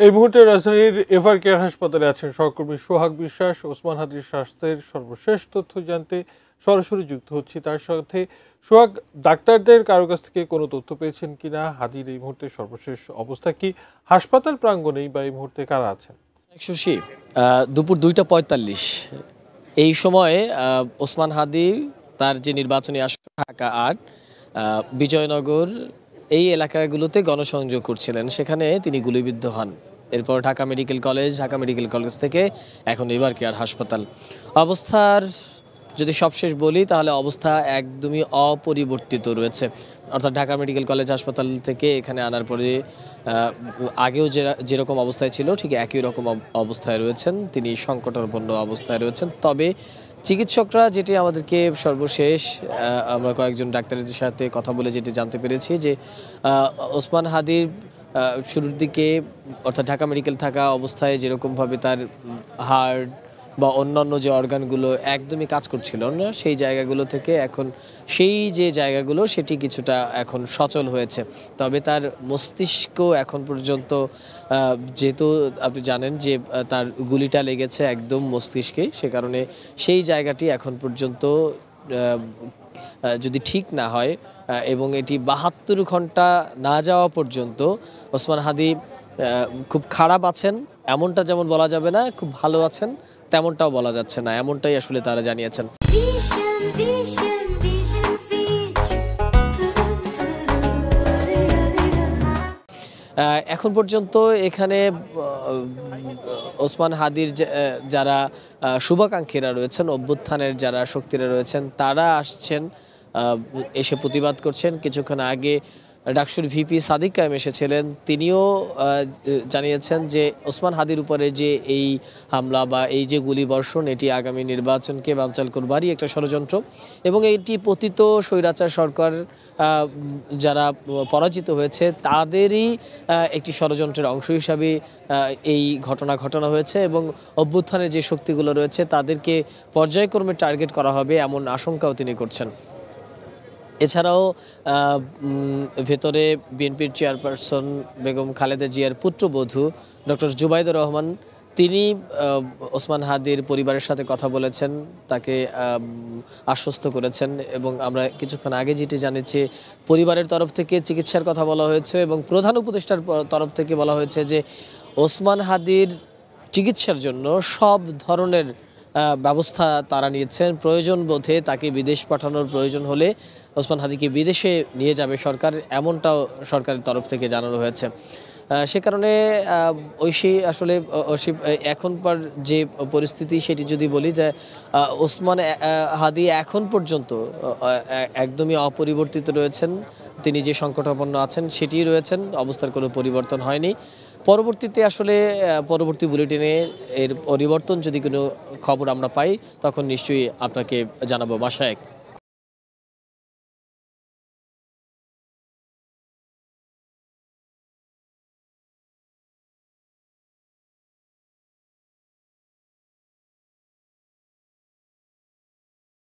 এই মুহূর্তে রাজধানীর এভার কেয়ার হাসপাতালে আছেন সহকর্মী সোহাগ বিশ্বাস। ওসমান হাদির স্বাস্থ্যের সর্বশেষ তথ্য জানতে সরাসরি যুক্ত হচ্ছি তার সাথে। সোহাগ, ডাক্তারদের কারো কাছ থেকে কোনো তথ্য পেয়েছেন কিনা? হাদির এই মুহূর্তে সর্বশেষ অবস্থা কি? হাসপাতাল প্রাঙ্গণেই বা এই মুহূর্তে কারা আছেন? শশী, দুপুর 2:45 এই সময়ে ওসমান হাদি তার যে নির্বাচনী আসন ঢাকা ৮, বিজয়নগর এই এলাকাগুলোতে গণসংযোগ করছিলেন, সেখানে তিনি গুলিবিদ্ধ হন। এরপর ঢাকা মেডিকেল কলেজ থেকে এখন এভার কেয়ার হাসপাতাল। অবস্থার যদি সবশেষ বলি তাহলে অবস্থা একদমই অপরিবর্তিত রয়েছে। অর্থাৎ ঢাকা মেডিকেল কলেজ হাসপাতাল থেকে এখানে আনার পরে আগেও যেরকম অবস্থায় ছিল ঠিক একই রকম অবস্থায় রয়েছেন, তিনি সংকটাপন্ন অবস্থায় রয়েছেন। তবে চিকিৎসকরা যেটি আমাদেরকে সর্বশেষ আমরা কয়েকজন ডাক্তারের সাথে কথা বলে যেটি জানতে পেরেছি যে ওসমান হাদির শুরুর দিকে অর্থাৎ ঢাকা মেডিকেল থাকা অবস্থায় যেরকমভাবে তার হার্ট বা অন্যান্য যে অর্গানগুলো একদমই কাজ করছিল না, সেই জায়গাগুলো থেকে এখন সেই যে জায়গাগুলো সেটি কিছুটা এখন সচল হয়েছে। তবে তার মস্তিষ্ক এখন পর্যন্ত, যেহেতু আপনি জানেন যে তার গুলিটা লেগেছে একদম মস্তিষ্কে, সে কারণে সেই জায়গাটি এখন পর্যন্ত যদি ঠিক না হয় এবং এটি 72 ঘন্টা না যাওয়া পর্যন্ত ওসমান হাদি খুব খারাপ আছেন এমনটা যেমন বলা যাবে না, খুব ভালো আছেন তেমনটাও বলা যাচ্ছে না, এমনটাই আসলে তারা জানিয়েছেন। এখন পর্যন্ত এখানে ওসমান হাদির যারা শুভাকাঙ্ক্ষীরা রয়েছেন, অভ্যুত্থানের যারা শক্তিরা রয়েছেন, তারা আসছেন, এসে প্রতিবাদ করছেন। কিছুক্ষণ আগে ডাকসুর ভিপি সাদিক কায়েম এসেছিলেন, তিনিও জানিয়েছেন যে ওসমান হাদির উপরে যে এই হামলা বা এই যে গুলিবর্ষণ, এটি আগামী নির্বাচনকে বানচাল করবারই একটা ষড়যন্ত্র এবং এটি পতিত স্বৈরাচার সরকার যারা পরাজিত হয়েছে তাদেরই একটি ষড়যন্ত্রের অংশ হিসাবে এই ঘটনা ঘটানো হয়েছে এবং অভ্যুত্থানের যে শক্তিগুলো রয়েছে তাদেরকে পর্যায়ক্রমে টার্গেট করা হবে এমন আশঙ্কাও তিনি করছেন। এছাড়াও ভেতরে বিএনপির চেয়ারপারসন বেগম খালেদা জিয়ার পুত্রবধূ ডক্টর জুবাইদুর রহমান, তিনি ওসমান হাদির পরিবারের সাথে কথা বলেছেন, তাকে আশ্বস্ত করেছেন এবং আমরা কিছুক্ষণ আগে যেটি জানিয়েছি পরিবারের তরফ থেকে চিকিৎসার কথা বলা হয়েছে এবং প্রধান উপদেষ্টার তরফ থেকে বলা হয়েছে যে ওসমান হাদির চিকিৎসার জন্য সব ধরনের ব্যবস্থা তারা নিয়েছেন। প্রয়োজন বোধে তাকে বিদেশ পাঠানোর প্রয়োজন হলে ওসমান হাদিকে বিদেশে নিয়ে যাবে সরকার, এমনটাও সরকারের তরফ থেকে জানানো হয়েছে। সে কারণে ঐশী আসলে এখনকার যে পরিস্থিতি সেটি যদি বলি যে ওসমান হাদি এখন পর্যন্ত একদমই অপরিবর্তিত রয়েছেন, তিনি যে সংকটাপন্ন আছেন সেটি রয়েছেন, অবস্থার কোনো পরিবর্তন হয়নি। পরবর্তীতে আসলে পরবর্তী বুলেটিনে এর পরিবর্তন যদি কোনো খবর আমরা পাই তখন নিশ্চয়ই আপনাকে জানাবো। বাসায়